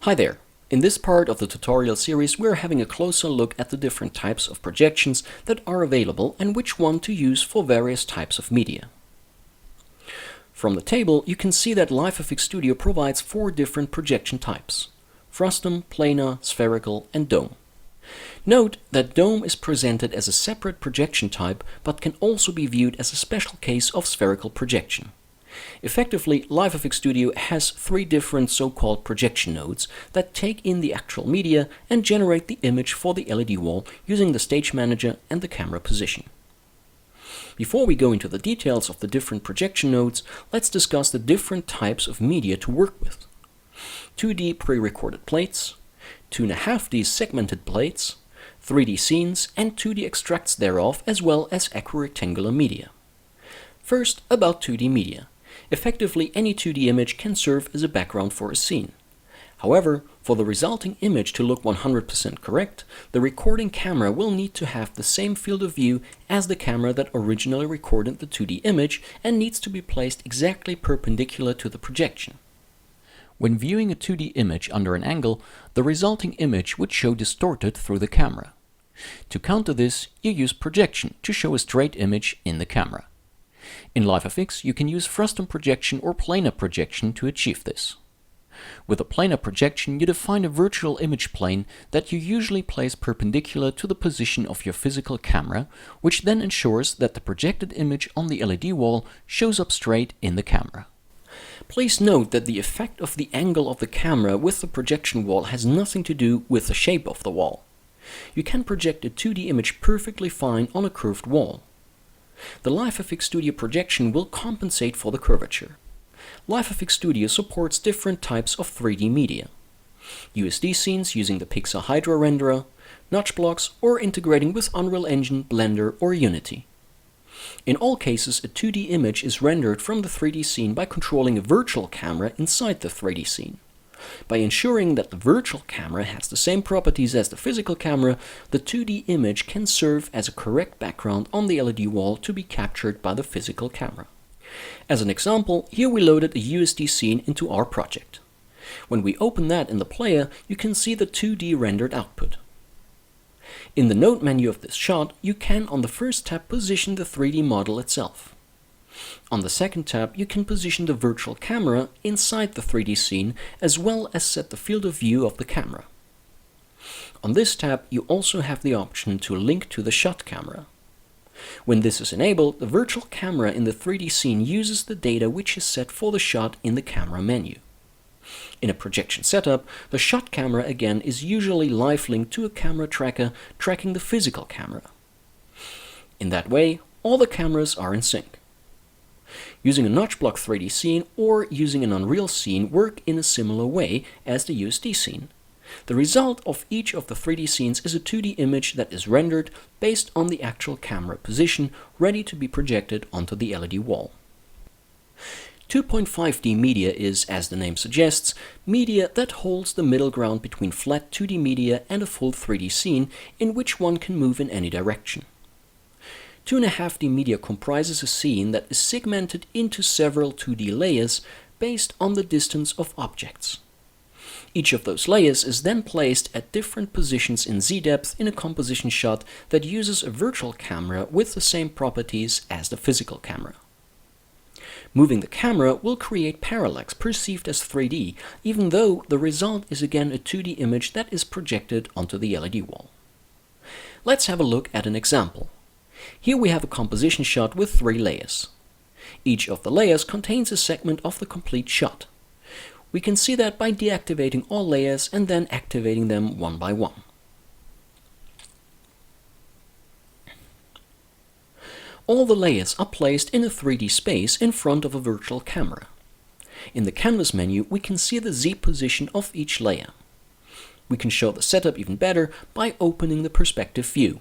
Hi there! In this part of the tutorial series we're having a closer look at the different types of projections that are available and which one to use for various types of media. From the table you can see that LiveFX Studio provides 4 different projection types: frustum, planar, spherical and dome. Note that dome is presented as a separate projection type but can also be viewed as a special case of spherical projection. Effectively, LiveFX Studio has 3 different so-called projection nodes that take in the actual media and generate the image for the LED wall using the stage manager and the camera position. Before we go into the details of the different projection nodes, let's discuss the different types of media to work with. 2D pre-recorded plates, 2.5D segmented plates, 3D scenes and 2D extracts thereof, as well as equirectangular media. First, about 2D media. Effectively, any 2D image can serve as a background for a scene. However, for the resulting image to look 100% correct, the recording camera will need to have the same field of view as the camera that originally recorded the 2D image and needs to be placed exactly perpendicular to the projection. When viewing a 2D image under an angle, the resulting image would show distorted through the camera. To counter this, you use projection to show a straight image in the camera. In LiveFX, you can use Frustum Projection or Planar Projection to achieve this. With a planar projection, you define a virtual image plane that you usually place perpendicular to the position of your physical camera, which then ensures that the projected image on the LED wall shows up straight in the camera. Please note that the effect of the angle of the camera with the projection wall has nothing to do with the shape of the wall. You can project a 2D image perfectly fine on a curved wall. The LiveFX Studio projection will compensate for the curvature. LiveFX Studio supports different types of 3D media: USD scenes using the Pixar Hydra renderer, notch blocks, or integrating with Unreal Engine, Blender, or Unity. In all cases, a 2D image is rendered from the 3D scene by controlling a virtual camera inside the 3D scene. By ensuring that the virtual camera has the same properties as the physical camera, the 2D image can serve as a correct background on the LED wall to be captured by the physical camera. As an example, here we loaded a USD scene into our project. When we open that in the player, you can see the 2D rendered output. In the node menu of this shot, you can on the first tab position the 3D model itself. On the second tab, you can position the virtual camera inside the 3D scene, as well as set the field of view of the camera. On this tab, you also have the option to link to the shot camera. When this is enabled, the virtual camera in the 3D scene uses the data which is set for the shot in the camera menu. In a projection setup, the shot camera again is usually live linked to a camera tracker tracking the physical camera. In that way, all the cameras are in sync. Using a notch block 3D scene or using an Unreal scene work in a similar way as the USD scene. The result of each of the 3D scenes is a 2D image that is rendered based on the actual camera position, ready to be projected onto the LED wall. 2.5D media is, as the name suggests, media that holds the middle ground between flat 2D media and a full 3D scene in which one can move in any direction. 2.5D media comprises a scene that is segmented into several 2D layers based on the distance of objects. Each of those layers is then placed at different positions in Z-depth in a composition shot that uses a virtual camera with the same properties as the physical camera. Moving the camera will create parallax perceived as 3D, even though the result is again a 2D image that is projected onto the LED wall. Let's have a look at an example. Here we have a composition shot with 3 layers. Each of the layers contains a segment of the complete shot. We can see that by deactivating all layers and then activating them one by one. All the layers are placed in a 3D space in front of a virtual camera. In the canvas menu, we can see the Z position of each layer. We can show the setup even better by opening the perspective view.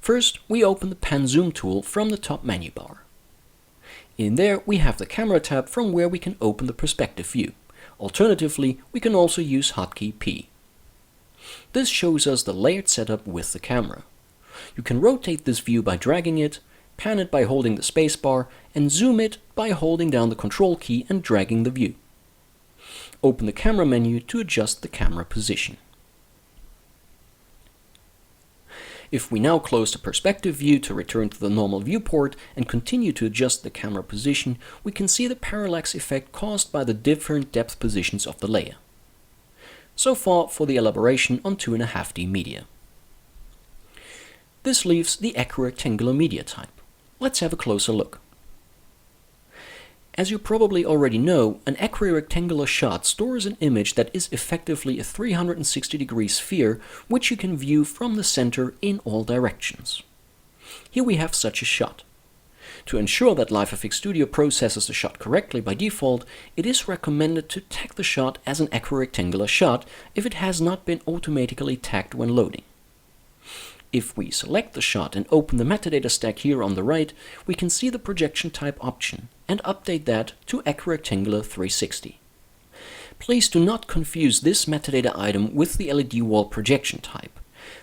First, we open the Pan Zoom tool from the top menu bar. In there, we have the camera tab from where we can open the perspective view. Alternatively, we can also use hotkey P. This shows us the layered setup with the camera. You can rotate this view by dragging it, pan it by holding the spacebar, and zoom it by holding down the control key and dragging the view. Open the camera menu to adjust the camera position. If we now close the perspective view to return to the normal viewport and continue to adjust the camera position, we can see the parallax effect caused by the different depth positions of the layer. So far for the elaboration on 2.5D media. This leaves the equirectangular media type. Let's have a closer look. As you probably already know, an equirectangular shot stores an image that is effectively a 360-degree sphere, which you can view from the center in all directions. Here we have such a shot. To ensure that LiveFX Studio processes the shot correctly by default, it is recommended to tag the shot as an equirectangular shot if it has not been automatically tagged when loading. If we select the shot and open the metadata stack here on the right, we can see the projection type option and update that to Equirectangular 360. Please do not confuse this metadata item with the LED wall projection type.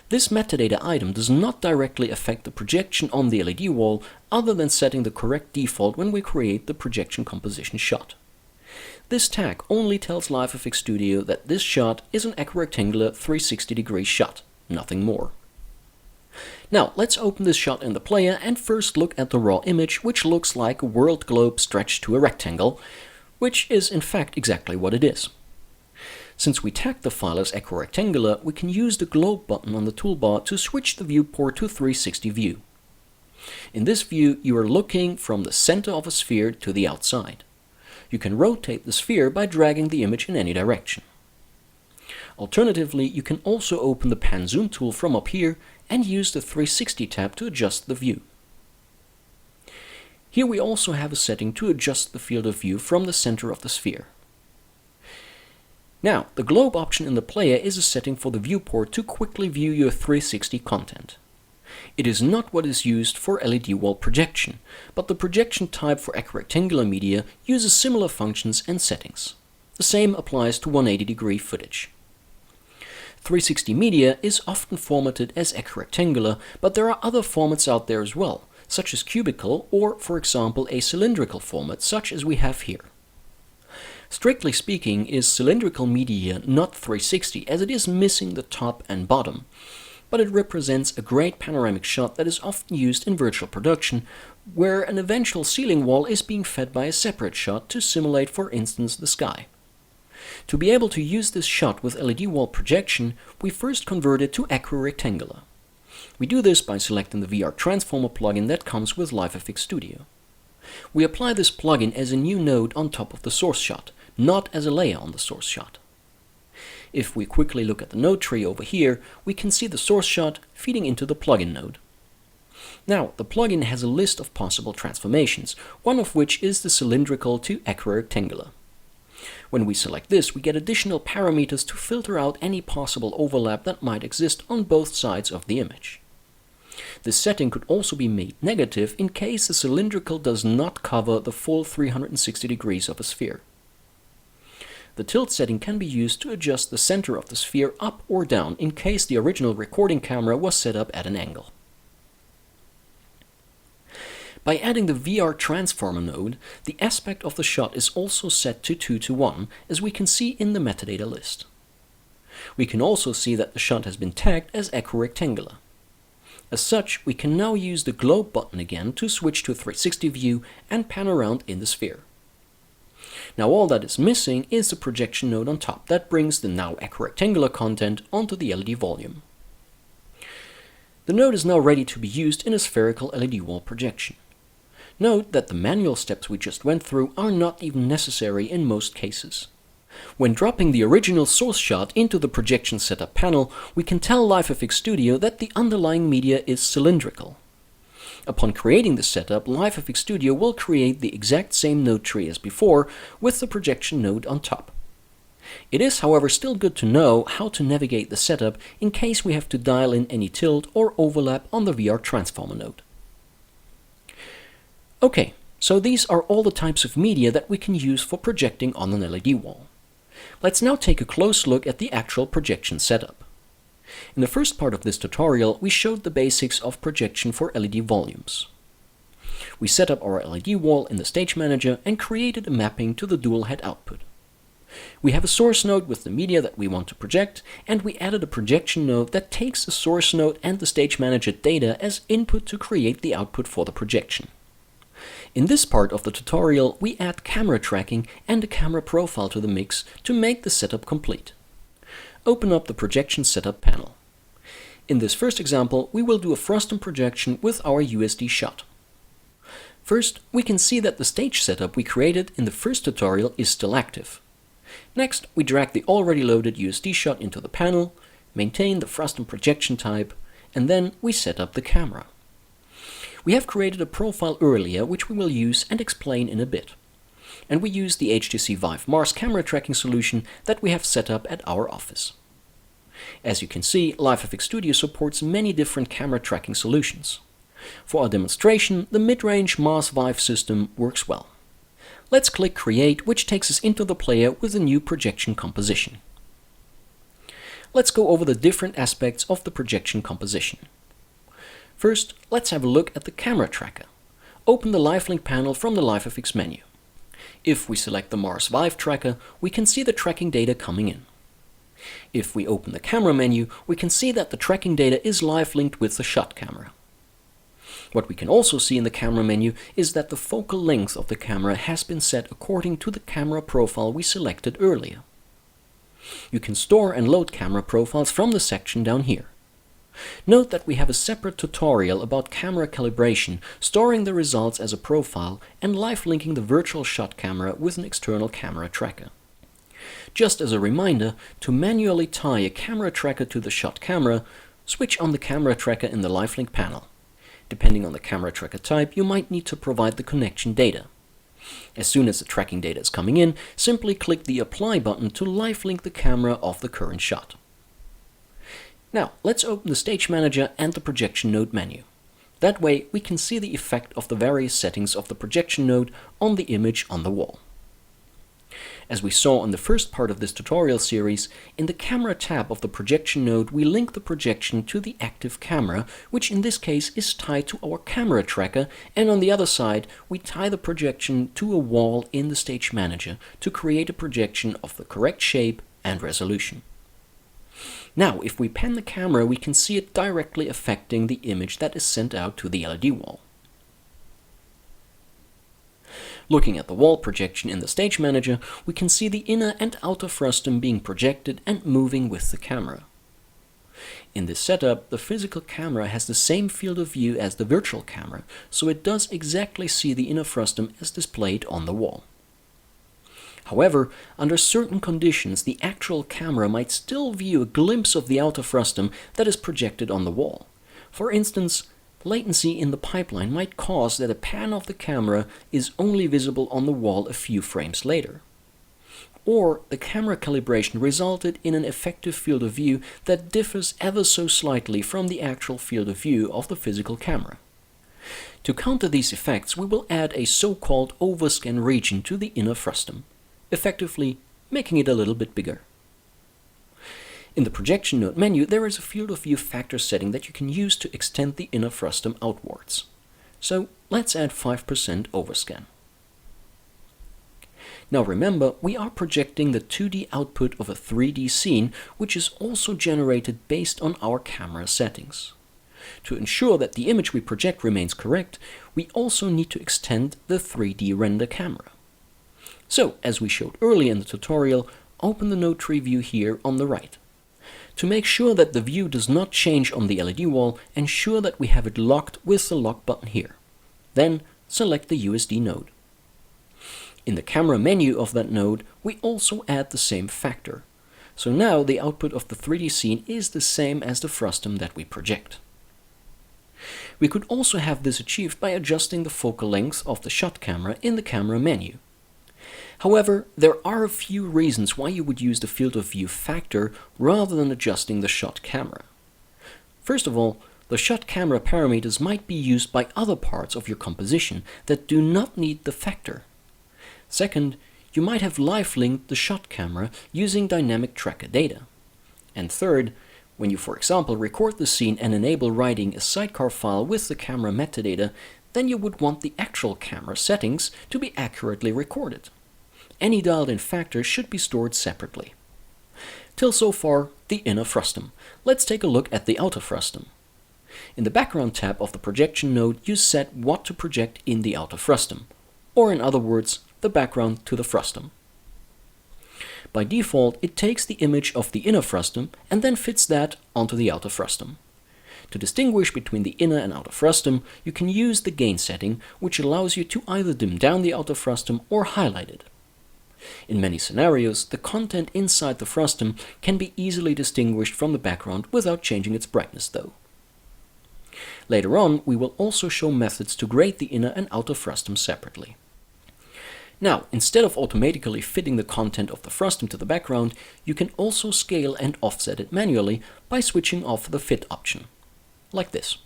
This metadata item does not directly affect the projection on the LED wall other than setting the correct default when we create the projection composition shot. This tag only tells LiveFX Studio that this shot is an Equirectangular 360-degree shot, nothing more. Now let's open this shot in the player and first look at the raw image, which looks like a world globe stretched to a rectangle, which is in fact exactly what it is. Since we tagged the file as equirectangular, we can use the globe button on the toolbar to switch the viewport to 360 view. In this view, you are looking from the center of a sphere to the outside. You can rotate the sphere by dragging the image in any direction. Alternatively, you can also open the pan zoom tool from up here and use the 360 tab to adjust the view. Here we also have a setting to adjust the field of view from the center of the sphere. Now, the globe option in the player is a setting for the viewport to quickly view your 360 content. It is not what is used for LED wall projection, but the projection type for equirectangular media uses similar functions and settings. The same applies to 180-degree footage. 360 media is often formatted as equirectangular, but there are other formats out there as well, such as cubical or, for example, a cylindrical format, such as we have here. Strictly speaking, is cylindrical media not 360, as it is missing the top and bottom, but it represents a great panoramic shot that is often used in virtual production, where an eventual ceiling wall is being fed by a separate shot to simulate, for instance, the sky. To be able to use this shot with LED wall projection, we first convert it to equirectangular. We do this by selecting the VR Transformer plugin that comes with LiveFX Studio. We apply this plugin as a new node on top of the source shot, not as a layer on the source shot. If we quickly look at the node tree over here, we can see the source shot feeding into the plugin node. Now, the plugin has a list of possible transformations, one of which is the cylindrical to equirectangular. When we select this, we get additional parameters to filter out any possible overlap that might exist on both sides of the image. This setting could also be made negative in case the cylindrical does not cover the full 360 degrees of a sphere. The tilt setting can be used to adjust the center of the sphere up or down in case the original recording camera was set up at an angle. By adding the VR Transformer node, the aspect of the shot is also set to 2:1, as we can see in the metadata list. We can also see that the shot has been tagged as equirectangular. As such, we can now use the globe button again to switch to 360 view and pan around in the sphere. Now all that is missing is the projection node on top that brings the now equirectangular content onto the LED volume. The node is now ready to be used in a spherical LED wall projection. Note that the manual steps we just went through are not even necessary in most cases. When dropping the original source shot into the projection setup panel, we can tell LiveFX Studio that the underlying media is cylindrical. Upon creating the setup, LiveFX Studio will create the exact same node tree as before, with the projection node on top. It is, however, still good to know how to navigate the setup in case we have to dial in any tilt or overlap on the VR Transformer node. Okay, so these are all the types of media that we can use for projecting on an LED wall. Let's now take a close look at the actual projection setup. In the first part of this tutorial, we showed the basics of projection for LED volumes. We set up our LED wall in the Stage Manager and created a mapping to the dual head output. We have a source node with the media that we want to project, and we added a projection node that takes the source node and the stage manager data as input to create the output for the projection. In this part of the tutorial, we add camera tracking and a camera profile to the mix to make the setup complete. Open up the projection setup panel. In this first example, we will do a Frustum projection with our USD shot. First, we can see that the stage setup we created in the first tutorial is still active. Next, we drag the already loaded USD shot into the panel, maintain the Frustum projection type, and then we set up the camera. We have created a profile earlier which we will use and explain in a bit. And we use the HTC Vive Mars camera tracking solution that we have set up at our office. As you can see, LiveFX Studio supports many different camera tracking solutions. For our demonstration, the mid-range Mars Vive system works well. Let's click Create, which takes us into the player with a new projection composition. Let's go over the different aspects of the projection composition. First, let's have a look at the camera tracker. Open the LiveLink panel from the LiveFX menu. If we select the Mars Vive tracker, we can see the tracking data coming in. If we open the camera menu, we can see that the tracking data is live linked with the shot camera. What we can also see in the camera menu is that the focal length of the camera has been set according to the camera profile we selected earlier. You can store and load camera profiles from the section down here. Note that we have a separate tutorial about camera calibration, storing the results as a profile and live linking the virtual shot camera with an external camera tracker. Just as a reminder, to manually tie a camera tracker to the shot camera, switch on the camera tracker in the LiveLink panel. Depending on the camera tracker type, you might need to provide the connection data. As soon as the tracking data is coming in, simply click the Apply button to live link the camera of the current shot. Now, let's open the Stage Manager and the Projection Node menu. That way, we can see the effect of the various settings of the projection node on the image on the wall. As we saw in the first part of this tutorial series, in the Camera tab of the projection node, we link the projection to the active camera, which in this case is tied to our camera tracker, and on the other side, we tie the projection to a wall in the Stage Manager to create a projection of the correct shape and resolution. Now, if we pan the camera, we can see it directly affecting the image that is sent out to the LED wall. Looking at the wall projection in the Stage Manager, we can see the inner and outer frustum being projected and moving with the camera. In this setup, the physical camera has the same field of view as the virtual camera, so it does exactly see the inner frustum as displayed on the wall. However, under certain conditions, the actual camera might still view a glimpse of the outer frustum that is projected on the wall. For instance, latency in the pipeline might cause that a pan of the camera is only visible on the wall a few frames later. Or the camera calibration resulted in an effective field of view that differs ever so slightly from the actual field of view of the physical camera. To counter these effects, we will add a so-called overscan region to the inner frustum, effectively making it a little bit bigger. In the projection node menu, there is a field of view factor setting that you can use to extend the inner frustum outwards. So let's add 5% overscan. Now remember, we are projecting the 2D output of a 3D scene, which is also generated based on our camera settings. To ensure that the image we project remains correct, we also need to extend the 3D render camera. So, as we showed earlier in the tutorial, open the node tree view here on the right. To make sure that the view does not change on the LED wall, ensure that we have it locked with the lock button here. Then select the USD node. In the camera menu of that node, we also add the same factor. So now the output of the 3D scene is the same as the frustum that we project. We could also have this achieved by adjusting the focal length of the shot camera in the camera menu. However, there are a few reasons why you would use the field of view factor rather than adjusting the shot camera. First of all, the shot camera parameters might be used by other parts of your composition that do not need the factor. Second, you might have live linked the shot camera using dynamic tracker data. And third, when you, for example, record the scene and enable writing a sidecar file with the camera metadata, then you would want the actual camera settings to be accurately recorded. any dialed-in factor should be stored separately. Till so far, the inner frustum. Let's take a look at the outer frustum. In the Background tab of the projection node, you set what to project in the outer frustum, or in other words, the background to the frustum. By default, it takes the image of the inner frustum and then fits that onto the outer frustum. To distinguish between the inner and outer frustum, you can use the gain setting, which allows you to either dim down the outer frustum or highlight it. In many scenarios, the content inside the frustum can be easily distinguished from the background without changing its brightness though. Later on, we will also show methods to grade the inner and outer frustum separately. Now, instead of automatically fitting the content of the frustum to the background, you can also scale and offset it manually by switching off the fit option, like this.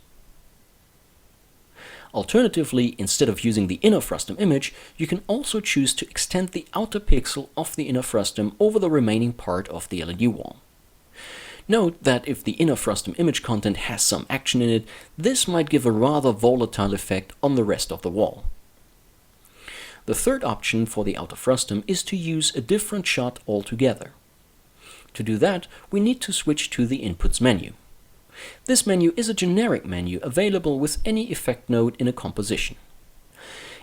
Alternatively, instead of using the inner frustum image, you can also choose to extend the outer pixel of the inner frustum over the remaining part of the LED wall. Note that if the inner frustum image content has some action in it, this might give a rather volatile effect on the rest of the wall. The third option for the outer frustum is to use a different shot altogether. To do that, we need to switch to the Inputs menu. This menu is a generic menu available with any effect node in a composition.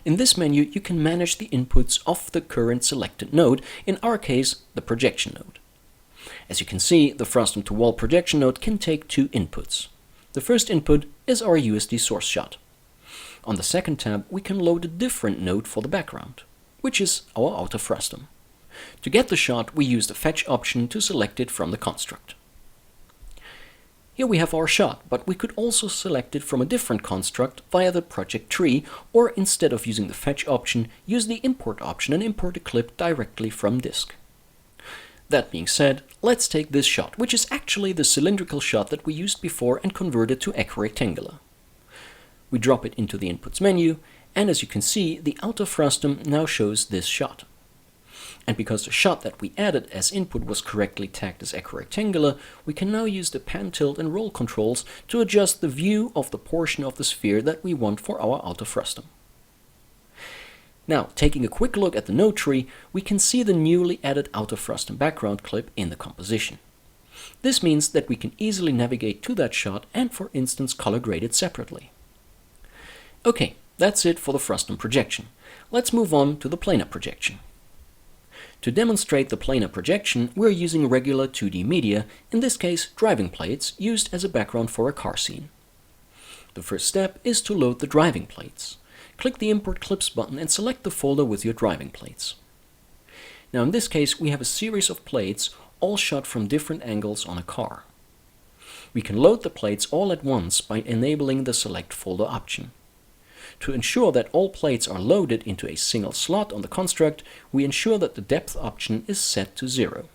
In this menu, you can manage the inputs of the current selected node, in our case, the projection node. As you can see, the frustum to wall projection node can take two inputs. The first input is our USD source shot. On the second tab, we can load a different node for the background, which is our outer frustum. To get the shot, we use the fetch option to select it from the construct. Here we have our shot, but we could also select it from a different construct via the project tree, or instead of using the fetch option, use the import option and import a clip directly from disk. That being said, let's take this shot, which is actually the cylindrical shot that we used before and converted to equirectangular. We drop it into the Inputs menu, and as you can see, the outer frustum now shows this shot. And because the shot that we added as input was correctly tagged as equirectangular, we can now use the pan, tilt, and roll controls to adjust the view of the portion of the sphere that we want for our outer frustum. Now, taking a quick look at the node tree, we can see the newly added outer frustum background clip in the composition. This means that we can easily navigate to that shot and, for instance, color grade it separately. Okay, that's it for the frustum projection. Let's move on to the planar projection. To demonstrate the planar projection, we're using regular 2D media, in this case driving plates, used as a background for a car scene. The first step is to load the driving plates. Click the Import Clips button and select the folder with your driving plates. Now in this case we have a series of plates, all shot from different angles on a car. We can load the plates all at once by enabling the Select Folder option. To ensure that all plates are loaded into a single slot on the construct, we ensure that the depth option is set to 0.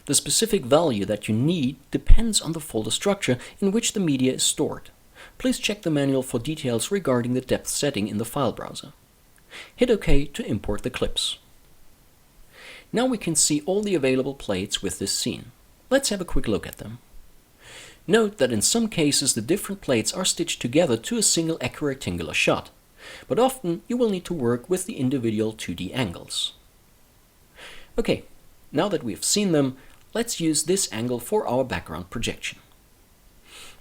The specific value that you need depends on the folder structure in which the media is stored. Please check the manual for details regarding the depth setting in the file browser. Hit OK to import the clips. Now we can see all the available plates with this scene. Let's have a quick look at them. Note that in some cases the different plates are stitched together to a single equirectangular shot, but often you will need to work with the individual 2D angles. Okay, now that we've seen them, let's use this angle for our background projection.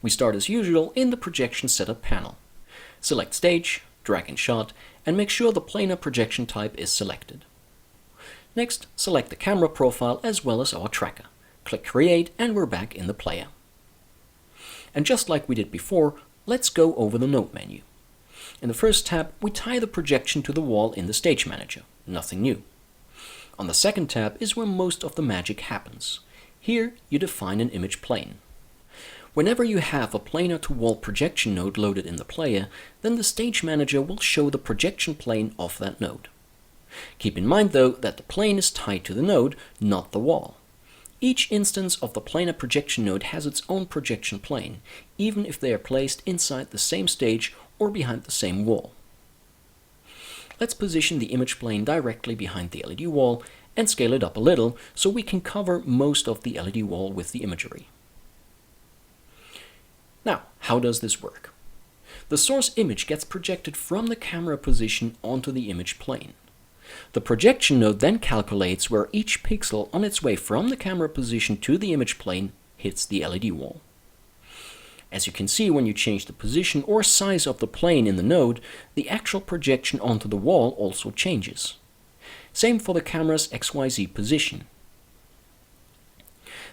We start as usual in the Projection Setup panel. Select Stage, drag in Shot, and make sure the planar projection type is selected. Next, select the camera profile as well as our tracker. Click Create and we're back in the player. And just like we did before, let's go over the Node menu. In the first tab, we tie the projection to the wall in the Stage Manager. Nothing new. On the second tab is where most of the magic happens. Here, you define an image plane. Whenever you have a planar to wall projection node loaded in the player, then the Stage Manager will show the projection plane of that node. Keep in mind though that the plane is tied to the node, not the wall. Each instance of the planar projection node has its own projection plane, even if they are placed inside the same stage or behind the same wall. Let's position the image plane directly behind the LED wall and scale it up a little so we can cover most of the LED wall with the imagery. Now, how does this work? The source image gets projected from the camera position onto the image plane. The projection node then calculates where each pixel on its way from the camera position to the image plane hits the LED wall. As you can see, when you change the position or size of the plane in the node, the actual projection onto the wall also changes. Same for the camera's XYZ position.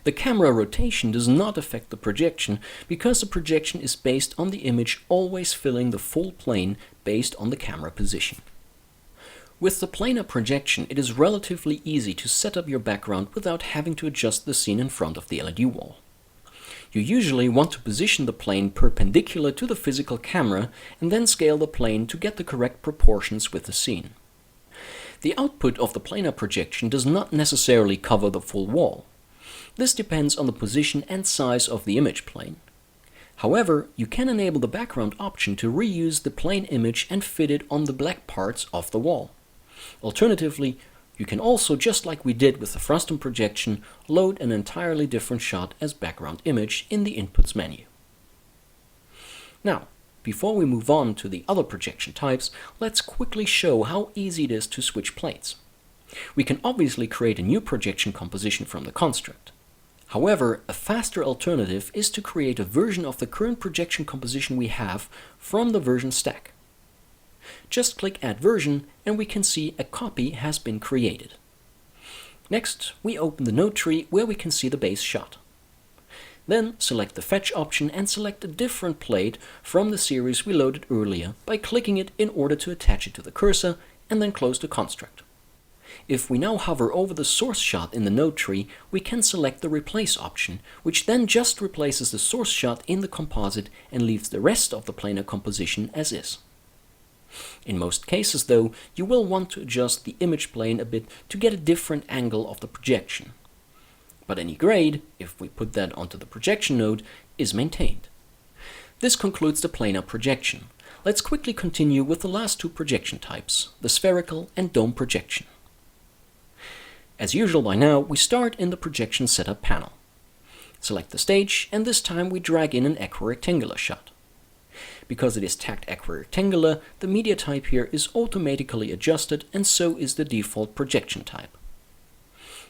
The camera rotation does not affect the projection because the projection is based on the image always filling the full plane based on the camera position. With the planar projection, it is relatively easy to set up your background without having to adjust the scene in front of the LED wall. You usually want to position the plane perpendicular to the physical camera and then scale the plane to get the correct proportions with the scene. The output of the planar projection does not necessarily cover the full wall. This depends on the position and size of the image plane. However, you can enable the background option to reuse the plane image and fit it on the black parts of the wall. Alternatively, you can also, just like we did with the Frustum projection, load an entirely different shot as background image in the Inputs menu. Now, before we move on to the other projection types, let's quickly show how easy it is to switch planes. We can obviously create a new projection composition from the construct. However, a faster alternative is to create a version of the current projection composition we have from the version stack. Just click Add Version and we can see a copy has been created. Next, we open the node tree where we can see the base shot. Then select the Fetch option and select a different plate from the series we loaded earlier by clicking it in order to attach it to the cursor, and then close the construct. If we now hover over the source shot in the node tree, we can select the Replace option, which then just replaces the source shot in the composite and leaves the rest of the planar composition as is. In most cases, though, you will want to adjust the image plane a bit to get a different angle of the projection. But any grade, if we put that onto the projection node, is maintained. This concludes the planar projection. Let's quickly continue with the last two projection types, the spherical and dome projection. As usual by now, we start in the projection setup panel. Select the stage, and this time we drag in an equirectangular shot. Because it is tagged equirectangular, the media type here is automatically adjusted, and so is the default projection type.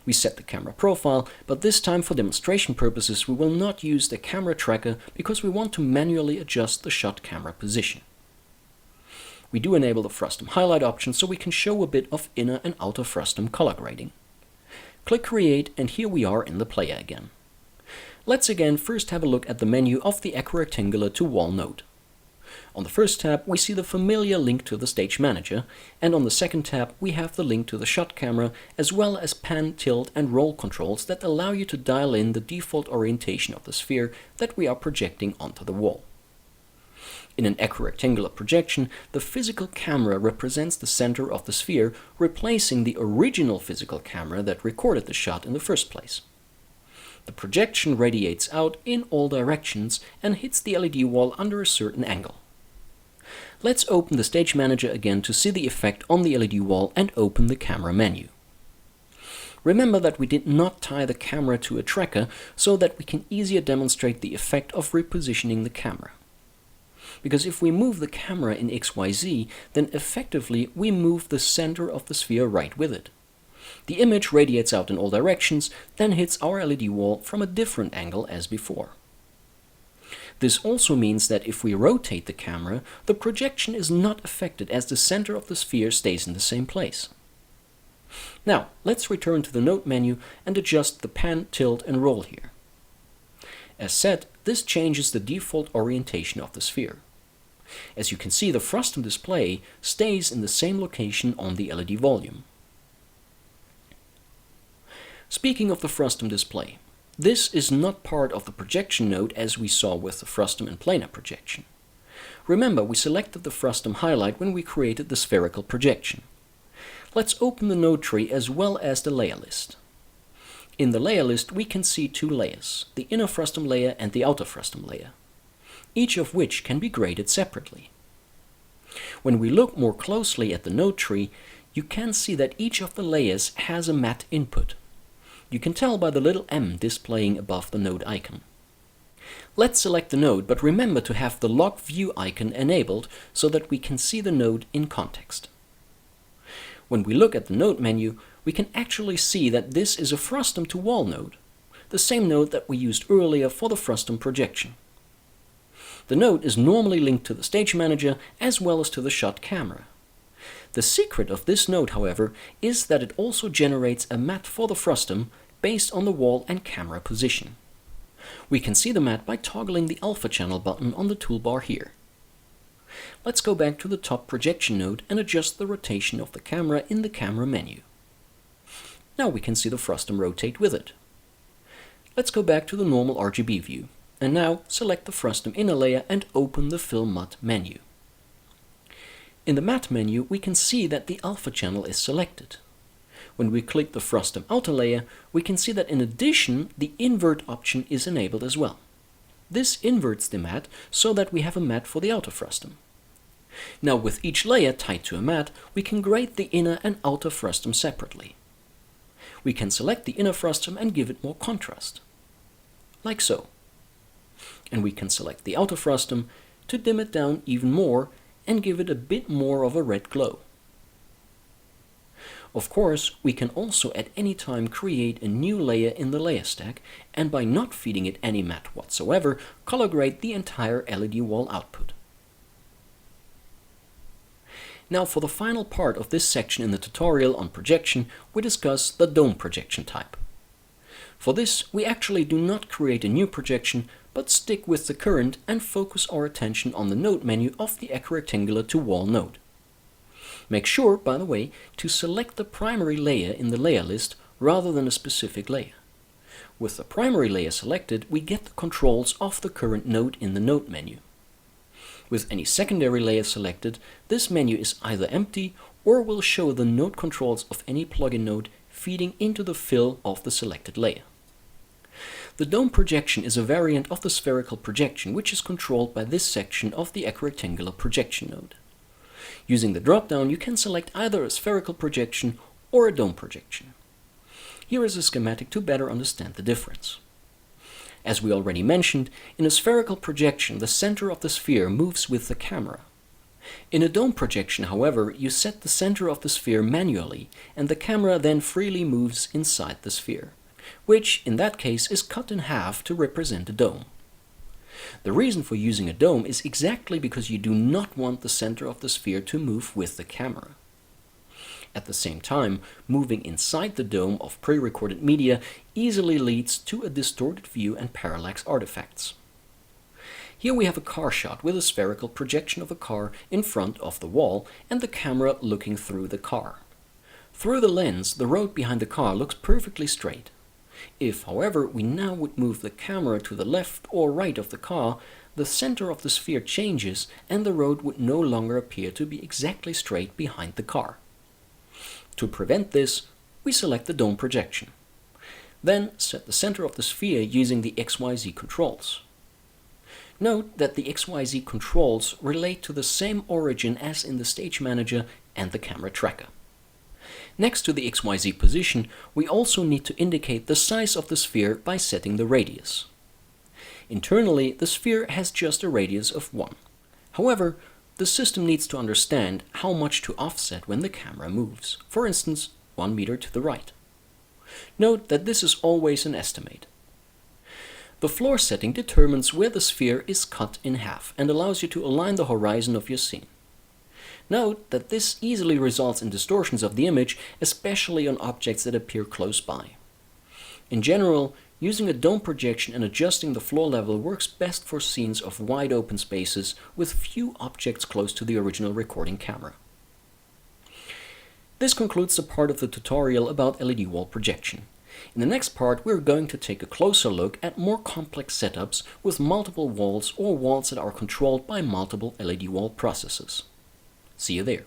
We set the camera profile, but this time for demonstration purposes we will not use the camera tracker because we want to manually adjust the shot camera position. We do enable the Frustum highlight option so we can show a bit of inner and outer Frustum color grading. Click Create, and here we are in the player again. Let's again first have a look at the menu of the equirectangular to wall node. On the first tab, we see the familiar link to the Stage Manager, and on the second tab, we have the link to the shot camera, as well as pan, tilt, and roll controls that allow you to dial in the default orientation of the sphere that we are projecting onto the wall. In an equirectangular projection, the physical camera represents the center of the sphere, replacing the original physical camera that recorded the shot in the first place. The projection radiates out in all directions and hits the LED wall under a certain angle. Let's open the Stage Manager again to see the effect on the LED wall and open the camera menu. Remember that we did not tie the camera to a tracker so that we can easier demonstrate the effect of repositioning the camera. Because if we move the camera in XYZ, then effectively we move the center of the sphere right with it. The image radiates out in all directions, then hits our LED wall from a different angle as before. This also means that if we rotate the camera, the projection is not affected as the center of the sphere stays in the same place. Now, let's return to the node menu and adjust the pan, tilt, and roll here. As said, this changes the default orientation of the sphere. As you can see, the Frustum display stays in the same location on the LED volume. Speaking of the Frustum display, this is not part of the projection node as we saw with the Frustum and planar projection. Remember, we selected the Frustum highlight when we created the spherical projection. Let's open the node tree as well as the layer list. In the layer list, we can see two layers, the inner Frustum layer and the outer Frustum layer, each of which can be graded separately. When we look more closely at the node tree, you can see that each of the layers has a matte input. You can tell by the little M displaying above the node icon. Let's select the node, but remember to have the log view icon enabled so that we can see the node in context. When we look at the node menu, we can actually see that this is a Frustum to wall node, the same node that we used earlier for the Frustum projection. The node is normally linked to the stage manager as well as to the shot camera. The secret of this node, however, is that it also generates a matte for the Frustum based on the wall and camera position. We can see the matte by toggling the alpha channel button on the toolbar here. Let's go back to the top projection node and adjust the rotation of the camera in the camera menu. Now we can see the Frustum rotate with it. Let's go back to the normal RGB view, and now select the Frustum inner layer and open the Fill Matte menu. In the matte menu, we can see that the alpha channel is selected. When we click the Frustum outer layer, we can see that in addition, the invert option is enabled as well. This inverts the matte so that we have a matte for the outer Frustum. Now with each layer tied to a matte, we can grade the inner and outer Frustum separately. We can select the inner Frustum and give it more contrast, like so. And we can select the outer Frustum to dim it down even more and give it a bit more of a red glow. Of course, we can also at any time create a new layer in the layer stack, and by not feeding it any matte whatsoever, color grade the entire LED wall output. Now for the final part of this section in the tutorial on projection, we discuss the dome projection type. For this, we actually do not create a new projection, but stick with the current and focus our attention on the node menu of the Equirectangular to wall node. Make sure, by the way, to select the primary layer in the layer list rather than a specific layer. With the primary layer selected, we get the controls of the current node in the node menu. With any secondary layer selected, this menu is either empty or will show the node controls of any plugin node feeding into the fill of the selected layer. The dome projection is a variant of the spherical projection, which is controlled by this section of the Equirectangular projection node. Using the drop-down, you can select either a spherical projection or a dome projection. Here is a schematic to better understand the difference. As we already mentioned, in a spherical projection, the center of the sphere moves with the camera. In a dome projection, however, you set the center of the sphere manually, and the camera then freely moves inside the sphere, which in that case is cut in half to represent a dome. The reason for using a dome is exactly because you do not want the center of the sphere to move with the camera. At the same time, moving inside the dome of pre-recorded media easily leads to a distorted view and parallax artifacts. Here we have a car shot with a spherical projection of a car in front of the wall and the camera looking through the car. Through the lens, the road behind the car looks perfectly straight. If, however, we now would move the camera to the left or right of the car, the center of the sphere changes and the road would no longer appear to be exactly straight behind the car. To prevent this, we select the dome projection. Then set the center of the sphere using the XYZ controls. Note that the XYZ controls relate to the same origin as in the stage manager and the camera tracker. Next to the XYZ position, we also need to indicate the size of the sphere by setting the radius. Internally, the sphere has just a radius of 1. However, the system needs to understand how much to offset when the camera moves, for instance, 1 meter to the right. Note that this is always an estimate. The floor setting determines where the sphere is cut in half and allows you to align the horizon of your scene. Note that this easily results in distortions of the image, especially on objects that appear close by. In general, using a dome projection and adjusting the floor level works best for scenes of wide open spaces with few objects close to the original recording camera. This concludes the part of the tutorial about LED wall projection. In the next part, we're going to take a closer look at more complex setups with multiple walls or walls that are controlled by multiple LED wall processes. See you there.